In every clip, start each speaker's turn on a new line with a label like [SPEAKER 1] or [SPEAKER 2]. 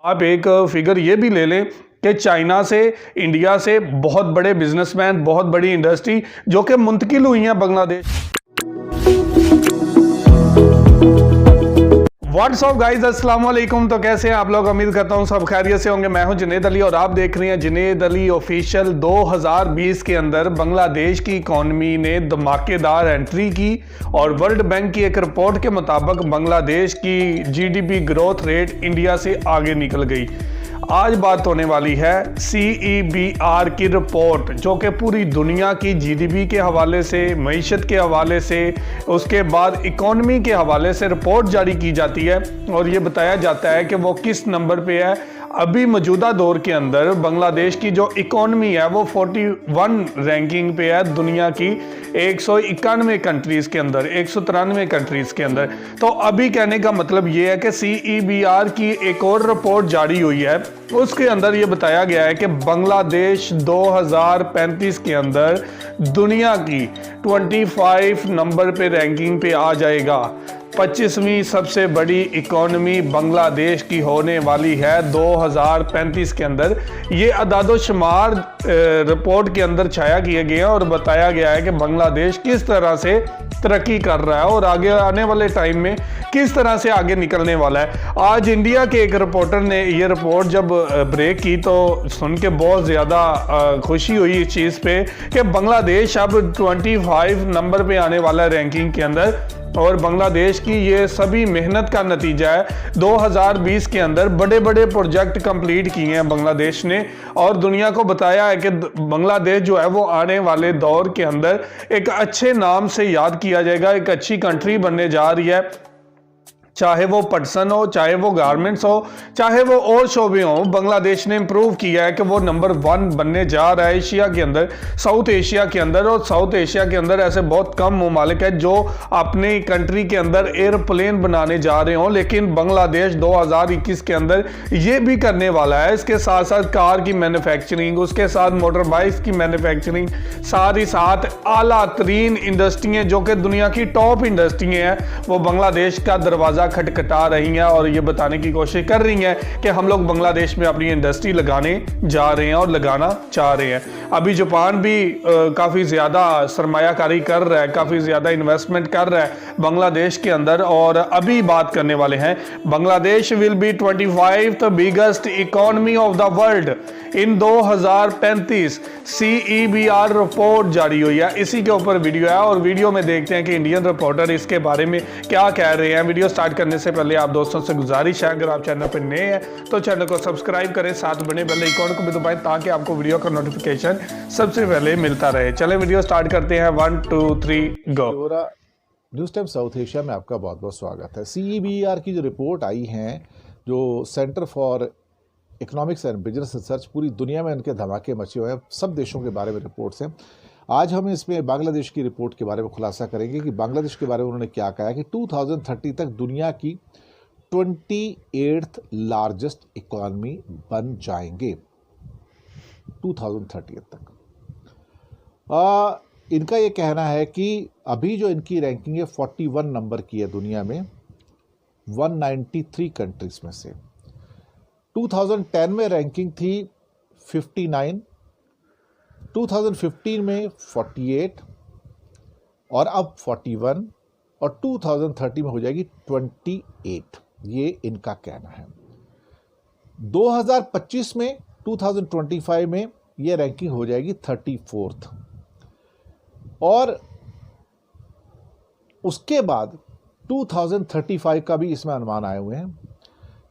[SPEAKER 1] आप एक फिगर ये भी ले लें कि चाइना से, इंडिया से बहुत बड़े बिजनेसमैन, बहुत बड़ी इंडस्ट्री जो कि मुंतकिल हुई हैं बांग्लादेश। व्हाट्सअप गाइज, अस्सलाम वालेकुम। तो कैसे हैं आप लोग? उम्मीद करता हूं सब खैरियत से होंगे। मैं हूं जुनेद अली और आप देख रहे हैं जुनेद अली ऑफिशियल। 2020 के अंदर बांग्लादेश की इकॉनमी ने धमाकेदार एंट्री की और वर्ल्ड बैंक की एक रिपोर्ट के मुताबिक बांग्लादेश की जीडीपी ग्रोथ रेट इंडिया से आगे निकल गई। आज बात होने वाली है CEBR की रिपोर्ट, जो कि पूरी दुनिया की जीडीपी के हवाले से, मईशत के हवाले से, उसके बाद इकॉनमी के हवाले से रिपोर्ट जारी की जाती है और ये बताया जाता है कि वो किस नंबर पे है। अभी मौजूदा दौर के अंदर बांग्लादेश की जो इकॉनमी है वो 41 रैंकिंग पे है दुनिया की 191 कंट्रीज़ के अंदर, 193 कंट्रीज़ के अंदर। तो अभी कहने का मतलब ये है कि CEBR की एक और रिपोर्ट जारी हुई है, उसके अंदर ये बताया गया है कि बांग्लादेश 2035 के अंदर दुनिया की 25 नंबर पे रैंकिंग पे आ जाएगा। 25वीं सबसे बड़ी इकॉनमी बांग्लादेश की होने वाली है 2035 के अंदर। ये अदादोशुमार रिपोर्ट के अंदर छाया किए गए हैं और बताया गया है कि बांग्लादेश किस तरह से तरक्की कर रहा है और आगे आने वाले टाइम में किस तरह से आगे निकलने वाला है। आज इंडिया के एक रिपोर्टर ने ये रिपोर्ट जब ब्रेक की तो सुन के बहुत ज़्यादा खुशी हुई इस चीज़ पे कि बांग्लादेश अब 25 नंबर पे आने वाला है रैंकिंग के अंदर। और बांग्लादेश की ये सभी मेहनत का नतीजा है। 2020 के अंदर बड़े बड़े प्रोजेक्ट कंप्लीट किए हैं बांग्लादेश ने और दुनिया को बताया है कि बांग्लादेश जो है वो आने वाले दौर के अंदर एक अच्छे नाम से याद किया जाएगा, एक अच्छी कंट्री बनने जा रही है। चाहे वो पटसन हो, चाहे वो गारमेंट्स हो, चाहे वो और शोबे हो, बांग्लादेश ने इंप्रूव किया है कि वो नंबर 1 बनने जा रहा है एशिया के अंदर, साउथ एशिया के अंदर। और साउथ एशिया के अंदर ऐसे बहुत कम ममालिक है जो अपने कंट्री के अंदर एयरप्लेन बनाने जा रहे हों, लेकिन बांग्लादेश 2021 के अंदर ये भी करने वाला है। इसके साथ साथ कार की मैन्युफैक्चरिंग, उसके साथ मोटर बाइक्स की मैन्युफैक्चरिंग, साथ ही साथ आला तरीन इंडस्ट्रियाँ जो कि दुनिया की टॉप इंडस्ट्रियाँ हैं, वो बांग्लादेश का दरवाज़ा खटखटा रही हैं और ये बताने की कोशिश कर रही हैं कि हम लोग बांग्लादेश में अपनी इंडस्ट्री लगाने जा रहे हैं और लगाना चाह रहे हैं। अभी जापान भी काफ़ी ज़्यादा सरमायाकारी कर रहा है, काफ़ी ज़्यादा इन्वेस्टमेंट कर रहा है बांग्लादेश के अंदर। और अभी बात करने वाले हैं, Bangladesh will be 25th biggest economy of the world in 2035। CEBR report जारी हुई है, इसी के ऊपर वीडियो है और वीडियो में देखते हैं कि इंडियन रिपोर्टर इसके बारे में क्या कह रहे हैं। वीडियो स्टार्ट करने से पहले आप दोस्तों से गुजारिश है, अगर आप चैनल पर नए हैं तो चैनल को सब्सक्राइब करें, साथ बने बेल आइकन को भी दबाएं ताकि आपको वीडियो का नोटिफिकेशन सबसे पहले मिलता रहे। चलें वीडियो स्टार्ट करते हैं। 1 2 3 गो।
[SPEAKER 2] न्यूज़ टाइम साउथ एशिया में आपका बहुत बहुत स्वागत है। CEBR की जो रिपोर्ट आई है, जो centre for economics and business research, पूरी दुनिया में उनके धमाके मचे हुए हैं, सब देशों के बारे में रिपोर्ट्स हैं। आज हम इसमें बांग्लादेश की रिपोर्ट के बारे में खुलासा करेंगे कि बांग्लादेश के बारे में उन्होंने क्या कहा कि 2030 तक दुनिया की 28th लार्जेस्ट इकॉनमी बन जाएंगे 2030 तक। इनका ये कहना है कि अभी जो इनकी रैंकिंग है 41 नंबर की है दुनिया में 193 कंट्रीज में से। 2010 में रैंकिंग थी 59, 2015 में 48 और अब 41 और 2030 में हो जाएगी 28। ये इनका कहना है। 2025 में 2025 में ये रैंकिंग हो जाएगी 34th और उसके बाद 2035 का भी इसमें अनुमान आए हुए हैं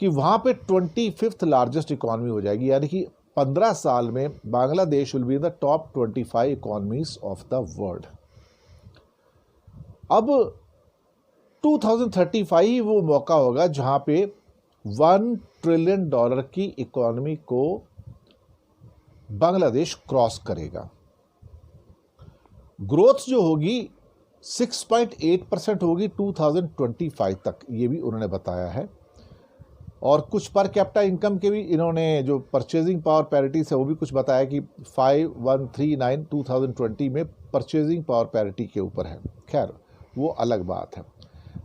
[SPEAKER 2] कि वहाँ पे 25th लार्जेस्ट इकॉनमी हो जाएगी, यानी कि 15 साल में Bangladesh will be in the top 25 economies of the world. अब 2035 ही वो मौका होगा जहाँ पे $1 ट्रिलियन की इकॉनमी को बांग्लादेश क्रॉस करेगा। ग्रोथ जो होगी 6.8% होगी 2025 तक, ये भी उन्होंने बताया है। और कुछ पर कैपिटा इनकम के भी इन्होंने, जो परचेजिंग पावर पैरिटी से वो भी कुछ बताया कि 5139 2020 में परचेजिंग पावर पैरिटी के ऊपर है। खैर वो अलग बात है।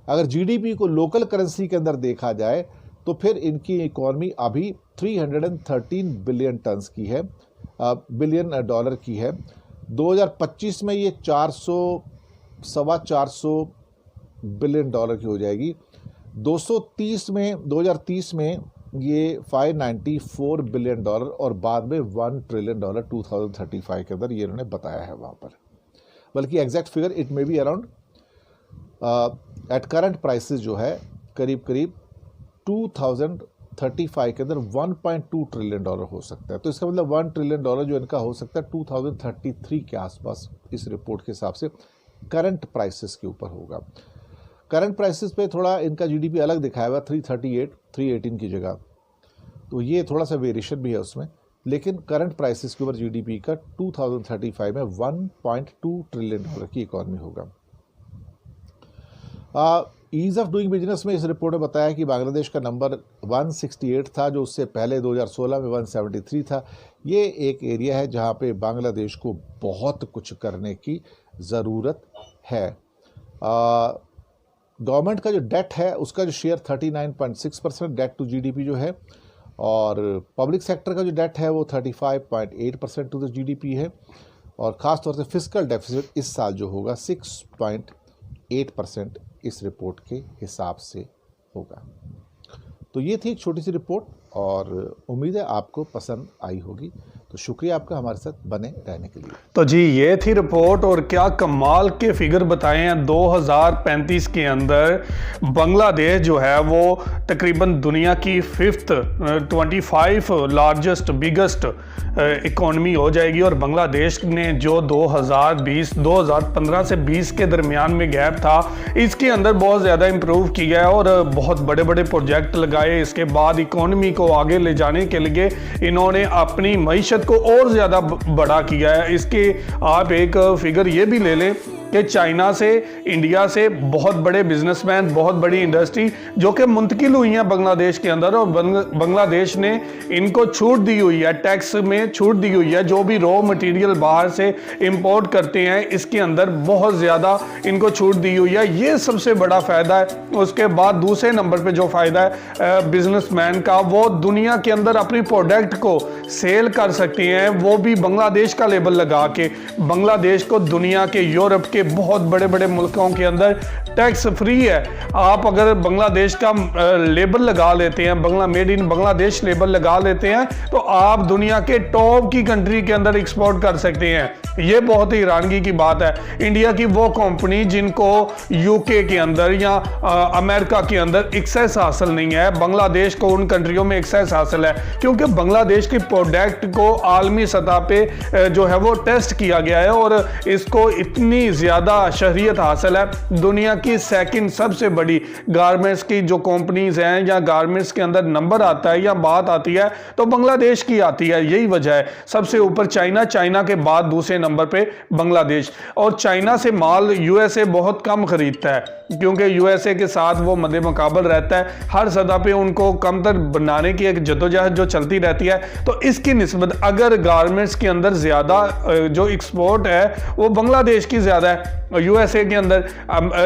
[SPEAKER 2] अगर जीडीपी को लोकल करेंसी के अंदर देखा जाए तो फिर इनकी इकॉनमी अभी 313 बिलियन टन्स की है, बिलियन डॉलर की है। 2025 में ये 400 बिलियन डॉलर की हो जाएगी। 2030 में ये 594 बिलियन डॉलर और बाद में 1 ट्रिलियन डॉलर 2035 के अंदर, ये इन्होंने बताया है वहाँ पर। बल्कि exact figure it may be around at current prices जो है करीब 2035 के अंदर 1.2 ट्रिलियन डॉलर हो सकता है। तो इसका मतलब 1 ट्रिलियन डॉलर जो इनका हो सकता है 2033 के आसपास, इस रिपोर्ट के हिसाब से करंट प्राइसेस के ऊपर होगा। करंट प्राइसेस पे थोड़ा इनका जीडीपी अलग दिखाया हुआ, 318 की जगह, तो ये थोड़ा सा वेरिएशन भी है उसमें। लेकिन करंट प्राइसेस के ऊपर जीडीपी का 2035 में 1.2 ट्रिलियन डॉलर की इकॉनमी होगा। ईज ऑफ डूइंग बिजनेस में इस रिपोर्ट में बताया कि बांग्लादेश का नंबर 168 था, जो उससे पहले 2016 में 173 था। ये एक एरिया है जहाँ पे बांग्लादेश को बहुत कुछ करने की ज़रूरत है। गवर्नमेंट का जो डेट है उसका जो शेयर 39.6% डेट टू जीडीपी जो है, और पब्लिक सेक्टर का जो डेट है वो 35.8% टू द जीडीपी है। और ख़ास तौर से फिस्कल डेफिसिट इस साल जो होगा 6.8% इस रिपोर्ट के हिसाब से होगा। तो ये थी एक छोटी सी रिपोर्ट और उम्मीद है आपको पसंद आई होगी। तो शुक्रिया आपका हमारे साथ बने रहने के लिए।
[SPEAKER 1] तो जी ये थी रिपोर्ट, और क्या कमाल के फिगर बताए हैं। 2035 के अंदर बांग्लादेश जो है वो तकरीबन दुनिया की 25 लार्जेस्ट बिगेस्ट इकॉनमी हो जाएगी। और बांग्लादेश ने जो 2015 से 20 के दरमियान में गैप था, इसके अंदर बहुत ज़्यादा इम्प्रूव किया है और बहुत बड़े बड़े प्रोजेक्ट लगाए। इसके बाद इकॉनमी को आगे ले जाने के लिए इन्होंने अपनी मईशत को और ज़्यादा बड़ा किया है। इसके आप एक फिगर ये भी ले लें कि चाइना से, इंडिया से बहुत बड़े बिजनेसमैन, बहुत बड़ी इंडस्ट्री जो कि मुंतकिल हुई हैं बांग्लादेश के अंदर, और बांग्लादेश ने इनको छूट दी हुई है, टैक्स में छूट दी हुई है। जो भी रॉ मटेरियल बाहर से इंपोर्ट करते हैं इसके अंदर बहुत ज़्यादा इनको छूट दी हुई है। ये सबसे बड़ा फ़ायदा है। उसके बाद दूसरे नंबर पे जो फ़ायदा है बिजनेसमैन का, वो दुनिया के अंदर अपनी प्रोडक्ट को सेल कर सकते हैं, वो भी बांग्लादेश का लेबल लगा के। बांग्लादेश को दुनिया के, यूरोप के बहुत बड़े बड़े मुल्कों के अंदर टैक्स फ्री है। आप अगर बांग्लादेश का लेबल लगा लेते हैं, मेड इन बांग्लादेश लेबल लगा लेते हैं, तो आप दुनिया के टॉप की कंट्री के अंदर एक्सपोर्ट कर सकते हैं। ये बहुत ही हैरानगी की बात है। इंडिया की वो कंपनी जिनको यूके के अंदर या अमेरिका के अंदर एक्सेस हासिल नहीं है, बांग्लादेश को उन कंट्रियों में एक्सेस हासिल है, क्योंकि बांग्लादेश की प्रोडक्ट को आलमी सतह पे जो है वो टेस्ट किया गया है और इसको इतनी ज़्यादा शहरियत हासिल है। दुनिया की सेकंड सबसे बड़ी गारमेंट्स की जो कंपनीज हैं या गारमेंट्स के अंदर नंबर आता है या बात आती है तो बांग्लादेश की आती है। यही वजह है। सबसे ऊपर चाइना, चाइना के बाद दूसरे नंबर पे बांग्लादेश। और चाइना से माल यूएसए बहुत कम खरीदता है, क्योंकि यूएसए के साथ वो मद्दे मुकाबल रहता है। हर सतह पे उनको कमतर बनाने की एक जद्दोजहद जो चलती रहती है। तो इसकी निस्बत अगर गारमेंट्स के अंदर ज़्यादा जो एक्सपोर्ट है वो बांग्लादेश की ज़्यादा है यूएसए के अंदर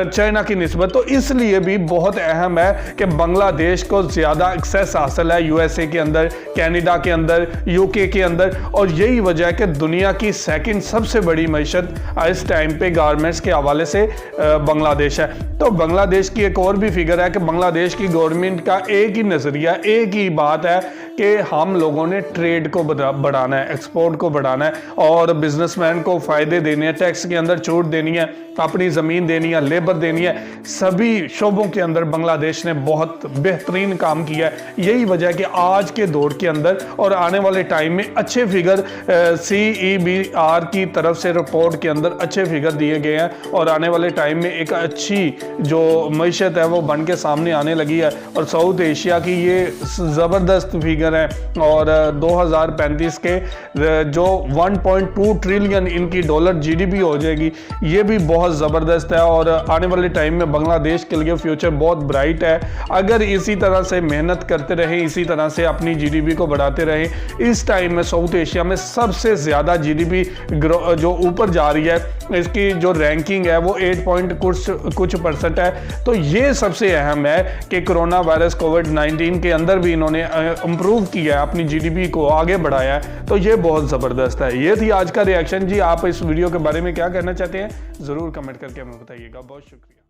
[SPEAKER 1] चाइना की निस्बत। तो इसलिए भी बहुत अहम है कि बांग्लादेश को ज़्यादा एक्सेस हासिल है यूएसए के अंदर, कनाडा के अंदर, यूके के अंदर। और यही वजह है कि दुनिया की सेकंड सबसे बड़ी मईशत इस टाइम पे गारमेंट्स के हवाले से बांग्लादेश है। तो बांग्लादेश की एक और भी फिगर है कि बांग्लादेश की गवर्नमेंट का एक ही नज़रिया, एक ही बात है कि हम लोगों ने ट्रेड को बढ़ाना है, एक्सपोर्ट को बढ़ाना है और बिजनेसमैन को फ़ायदे देने हैं, टैक्स के अंदर छूट देनी है, अपनी ज़मीन देनी है, लेबर देनी है। सभी शोबों के अंदर बांग्लादेश ने बहुत बेहतरीन काम किया है। यही वजह है कि आज के दौर के अंदर और आने वाले टाइम में अच्छे फिगर CEBR की तरफ से रिपोर्ट के अंदर अच्छे फिगर दिए गए हैं और आने वाले टाइम में एक अच्छी जो मईशत है वो बन के सामने आने लगी है। और साउथ एशिया की ये ज़बरदस्त फिगर है और 2035 के जो 1.2 ट्रिलियन इनकी डॉलर GDP हो जाएगी, ये भी बहुत ज़बरदस्त है। और आने वाले टाइम में बांग्लादेश के लिए फ्यूचर बहुत ब्राइट है। अगर इसी तरह से मेहनत करते रहें, इसी तरह से अपनी GDP को बढ़ाते रहें। इस टाइम में साउथ एशिया में सबसे ज़्यादा GDP जो ऊपर जा रही है, इसकी जो रैंकिंग है वो 8 पॉइंट कुछ परसेंट है। तो ये सबसे अहम है कि कोरोना वायरस कोविड-19 के अंदर भी इन्होंने इम्प्रूव किया है, अपनी जीडीपी को आगे बढ़ाया है। तो ये बहुत ज़बरदस्त है। ये थी आज का रिएक्शन जी। आप इस वीडियो के बारे में क्या कहना चाहते हैं ज़रूर कमेंट करके हमें बताइएगा। बहुत शुक्रिया।